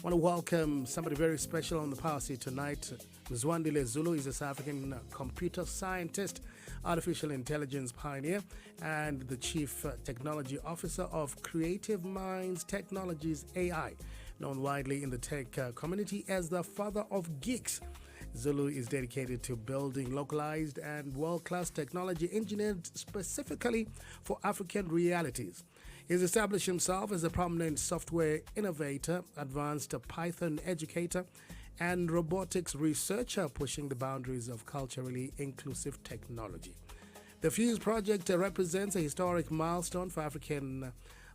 want to welcome somebody very special on the power seat tonight. Mzwandile Zulu is a South African computer scientist, artificial intelligence pioneer, and the chief technology officer of Creative Minds Technologies AI, known widely in the tech community as the father of geeks. Zulu is dedicated to building localized and world-class technology engineered specifically for African realities. He's established himself as a prominent software innovator, advanced Python educator, and robotics researcher, pushing the boundaries of culturally inclusive technology. The Fuze project represents a historic milestone for African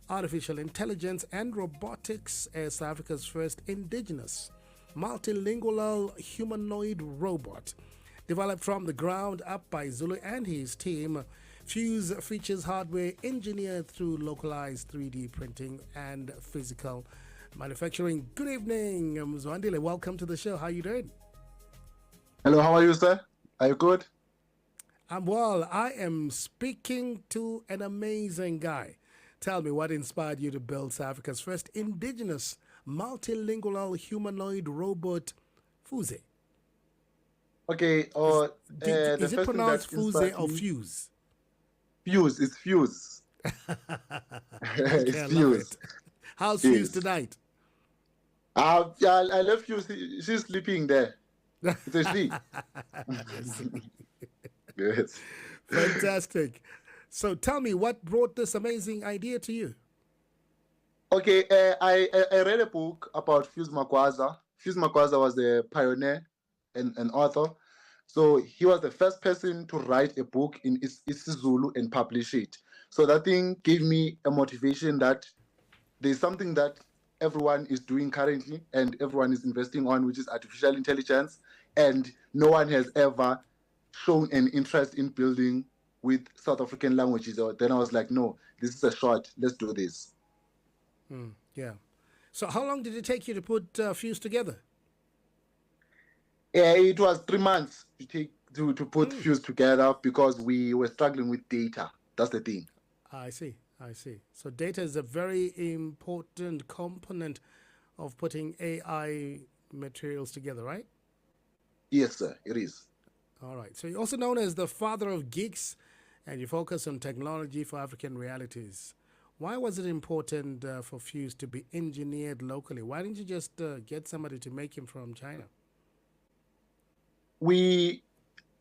artificial intelligence and robotics as Africa's first indigenous multilingual humanoid robot. Developed from the ground up by Zulu and his team, Fuze features hardware engineered through localized 3D printing and physical manufacturing. Good evening, Mzwandile. Welcome to the show. How are you doing? Hello, how are you, sir? Are you good? I'm well. I am speaking to an amazing guy. Tell me, what inspired you to build South Africa's first indigenous multilingual humanoid robot, Fuze? Okay, Is the it first thing that pronounced Fuze inspired or me, Fuse? Fuse, it's Fuse. Okay, It's I love Fuse. it. How's Fuse Yes. tonight? Yeah, I left Fuse. She's sleeping there. It's a she. I see. Yes. Fantastic. So tell me, what brought this amazing idea to you? Okay, I read a book about Fuse Magwaza. Fuse Magwaza was a pioneer and an author. So he was the first person to write a book in isiZulu and publish it. So that thing gave me a motivation that there's something that everyone is doing currently and everyone is investing on, which is artificial intelligence. And no one has ever shown an interest in building with South African languages. So then I was like, no, this is a shot. Let's do this. Yeah. So how long did it take you to put Fuse together? Yeah, it was 3 months to put Fuse together because we were struggling with data. That's the thing. I see. I see. So data is a very important component of putting AI materials together, right? Yes, sir, it is. All right. So you're also known as the father of geeks, and you focus on technology for African realities. Why was it important for Fuse to be engineered locally? Why didn't you just get somebody to make him from China? We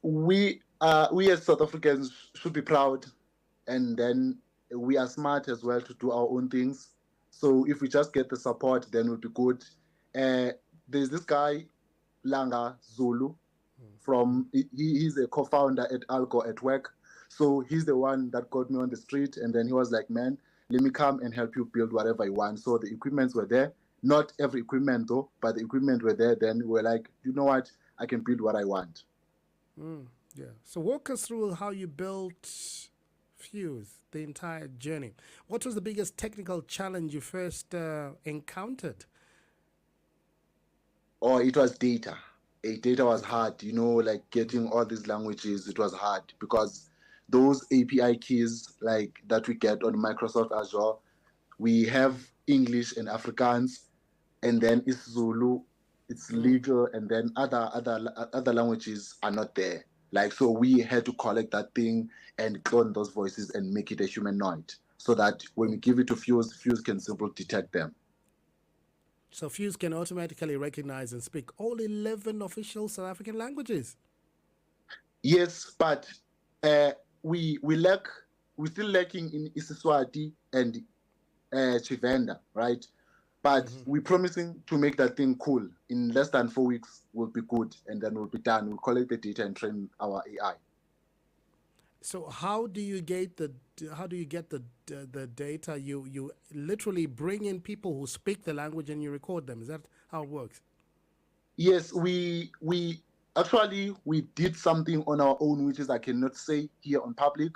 we as South Africans should be proud, and then we are smart as well to do our own things. So if we just get the support, then we'll be good. Uh, there's this guy Langa Zulu he's a co-founder at Algo at work. So he's the one that got me on the street, and then he was like, "Man, let me come and help you build whatever you want." So the equipments were there. Not every equipment though, but the equipment were there. Then we're like, you know what? I can build what I want. Yeah. So walk us through how you built Fuse, the entire journey. What was the biggest technical challenge you first encountered? Or it was data. Data was hard, like getting all these languages, it was hard because those API keys like that we get on Microsoft Azure, we have English and Afrikaans, and then it's Zulu, it's legal, and then other languages are not there. Like so we had to collect that thing and clone those voices and make it a humanoid so that when we give it to Fuse, Fuse can simply detect them. So Fuse can automatically recognize and speak all 11 official South African languages. Yes, but uh, we're still lacking in Isiswati and Chivenda, right? But we're promising to make that thing cool. In less than 4 weeks, we'll be good, and then we'll be done. We'll collect the data and train our AI. So how do you get the data? You literally bring in people who speak the language and you record them. Is that how it works? Yes, we actually we did something on our own, which is I cannot say here on public.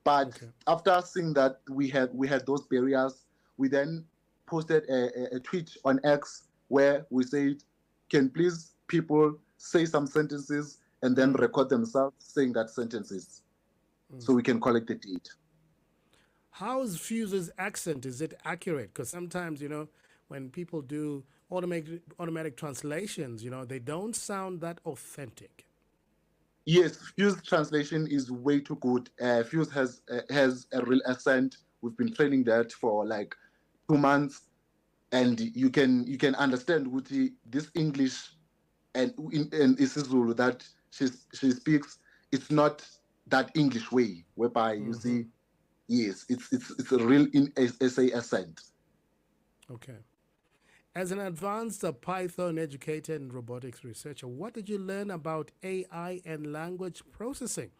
But Okay. after seeing that we had those barriers, we then posted a tweet on X where we said, "Can please people say some sentences and then record themselves saying that sentences, so we can collect the data." How's Fuse's accent? Is it accurate? Because sometimes, when people do automatic translations, they don't sound that authentic. Yes, Fuse translation is way too good. Fuse has a real accent. We've been training that for like 2 months, and you can understand Wuti, this English and isiZulu that she speaks. It's not that English way whereby you Hmm. see. Yes, it's a real in SA accent. Okay. As an advanced Python educator and robotics researcher, what did you learn about AI and language processing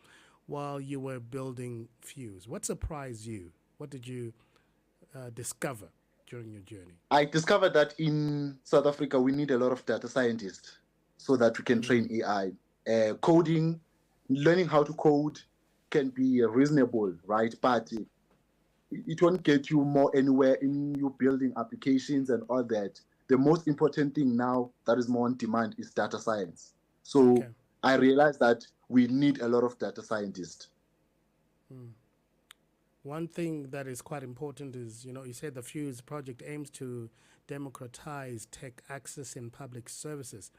while you were building Fuse? What surprised you? What did you discover during your journey? I discovered that in South Africa we need a lot of data scientists so that we can train Mm. AI. Coding, learning how to code can be reasonable, right? But it won't get you more anywhere in you building applications and all that. The most important thing now that is more on demand is data science. So Okay. I realized that we need a lot of data scientists. Mm. One thing that is quite important is, you said the Fuse project aims to democratize tech access in public services.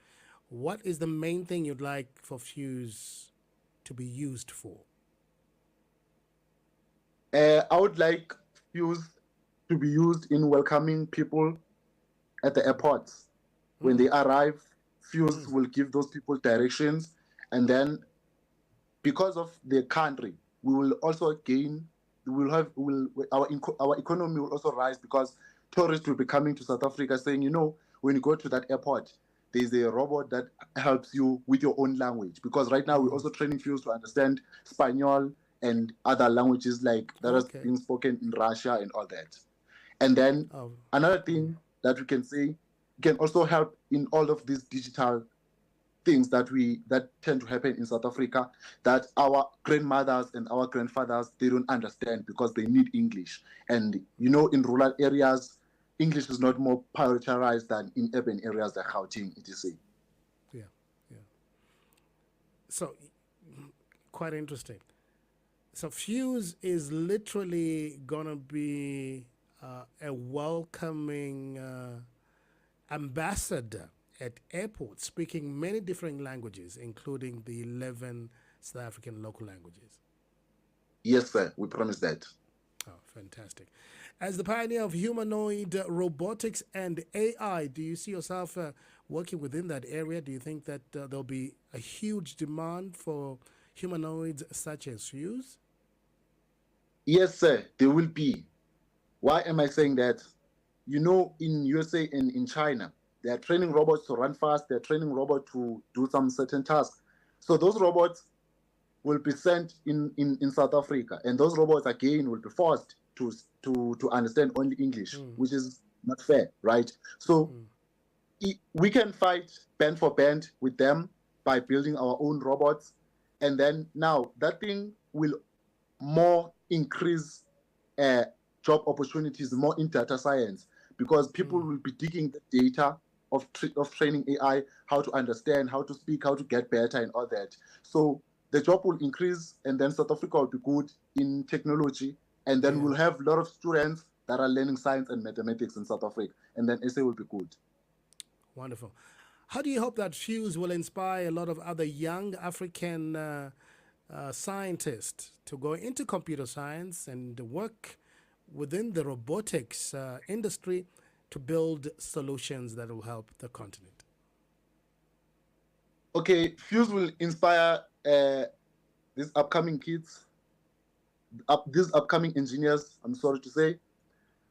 What is the main thing you'd like for Fuse to be used for? I would like Fuse to be used in welcoming people at the airports. When Mm. they arrive, Fuse Mm. will give those people directions, and then because of the country, we will also gain. We will have will our economy will also rise because tourists will be coming to South Africa saying, when you go to that airport, there's a robot that helps you with your own language. Because right now we're Mm. also training Fuse to understand Spanish and other languages like that is Okay. being spoken in Russia and all that. And then Oh. another Mm. thing that we can say can also help in all of these digital things that tend to happen in South Africa that our grandmothers and our grandfathers they don't understand because they need English. And in rural areas, English is not more prioritized than in urban areas like Gauteng, etc. Yeah. Yeah. So, quite interesting. So Fuse is literally gonna be a welcoming ambassador at airports, speaking many different languages, including the 11 South African local languages. Yes, sir, we promise that. Oh, fantastic! As the pioneer of humanoid robotics and AI, do you see yourself working within that area? Do you think that there'll be a huge demand for humanoids such as Fuse? Yes, sir, there will be. Why am I saying that? In USA and in China, they are training robots to run fast, they're training robots to do some certain tasks. So those robots will be sent in South Africa, and those robots again will be forced to understand only English, Mm. which is not fair, right? So Mm. we can fight band for band with them by building our own robots, and then now that thing will more increase uh, job opportunities more in data science because people Mm. will be digging the data of training AI, how to understand, how to speak, how to get better, and all that. So the job will increase, and then South Africa will be good in technology, and then Yeah. we'll have a lot of students that are learning science and mathematics in South Africa, and then SA will be good. Wonderful. How do you hope that Fuse will inspire a lot of other young African scientists to go into computer science and work within the robotics industry to build solutions that will help the continent? Okay, Fuse will inspire these upcoming kids, these upcoming engineers. I'm sorry to say,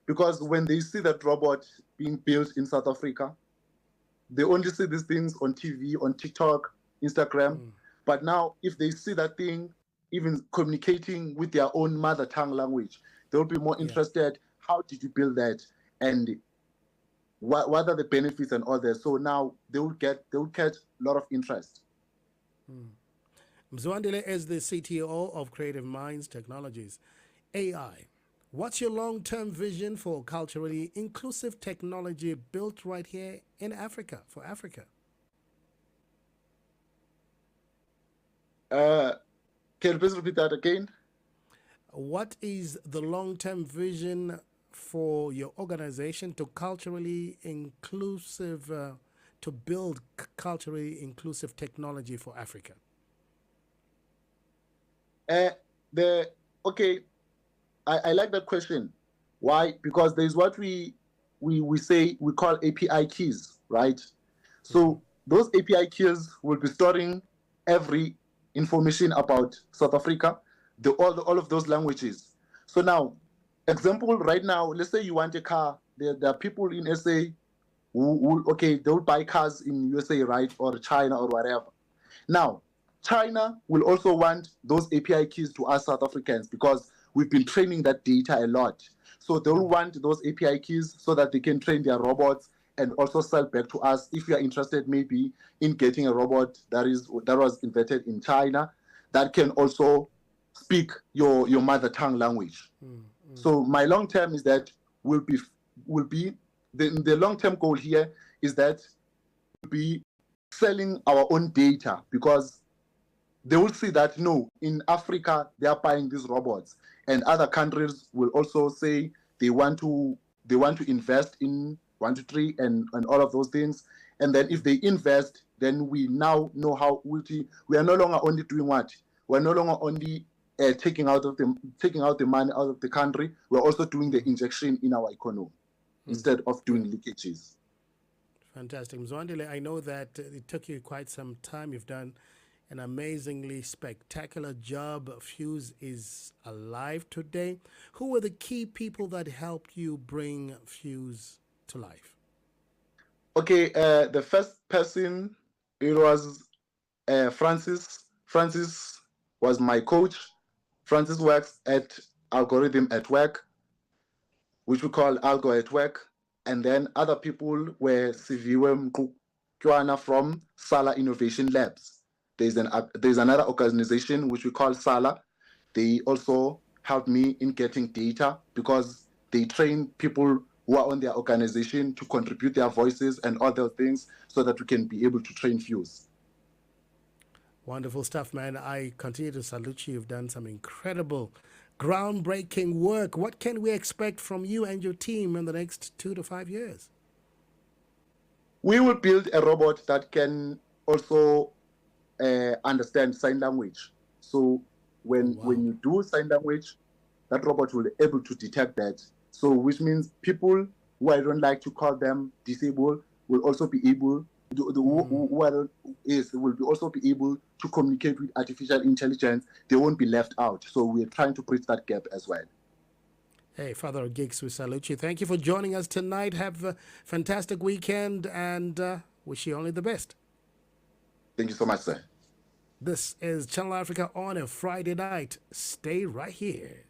because when they see that robot being built in South Africa, they only see these things on TV, on TikTok, Instagram. Mm. But now, if they see that thing even communicating with their own mother tongue language, they'll be more Yeah. interested. How did you build that? And what are the benefits and all that? So now they will catch a lot of interest. Mm. Mzwandile is the CTO of Creative Minds Technologies. AI. What's your long term vision for culturally inclusive technology built right here in Africa, for Africa? Uh, can you please repeat that again? What is the long term vision for your organization to culturally inclusive, to build culturally inclusive technology for Africa? The okay, I like that question. Why? Because there's what we say we call API keys, right? So those API keys will be storing every information about South Africa, all of those languages. So now, example, right now, let's say you want a car. There are people in SA okay, they'll buy cars in USA, right, or China or whatever. Now, China will also want those API keys to us South Africans because we've been training that data a lot. So they'll want those API keys so that they can train their robots and also sell back to us if you are interested maybe in getting a robot that was invented in China that can also speak your mother tongue language. So my long term is that will be the long term goal here is that we'll be selling our own data because they will see that no, in Africa they are buying these robots, and other countries will also say they want to invest in 123 and all of those things. And then if they invest, then we now know how we are no longer only doing what we're no longer only taking out the money out of the country. We're also doing the injection in our economy instead of doing leakages. Fantastic. Mzwandile, I know that it took you quite some time. You've done an amazingly spectacular job. Fuze is alive today. Who were the key people that helped you bring Fuze to life? Okay, the first person, it was Francis. Francis was my coach. Francis works at Algorithm at Work, which we call Algo at Work. And then other people were Siviwe Mkwana from Sala Innovation Labs. There's another organization which we call Sala. They also helped me in getting data because they train people who are on their organization to contribute their voices and other things so that we can be able to train Fuze. Wonderful stuff, man. I continue to salute you. You've done some incredible, groundbreaking work. What can we expect from you and your team in the next 2 to 5 years? We will build a robot that can also understand sign language. So when you do sign language, that robot will be able to detect that. So which means people who I don't like to call them disabled will also be able will also be able to communicate with artificial intelligence. They won't be left out. So we're trying to bridge that gap as well. Hey, Father Gigs, we salute you. Thank you for joining us tonight. Have a fantastic weekend and wish you only the best. Thank you so much, sir. This is Channel Africa on a Friday night. Stay right here.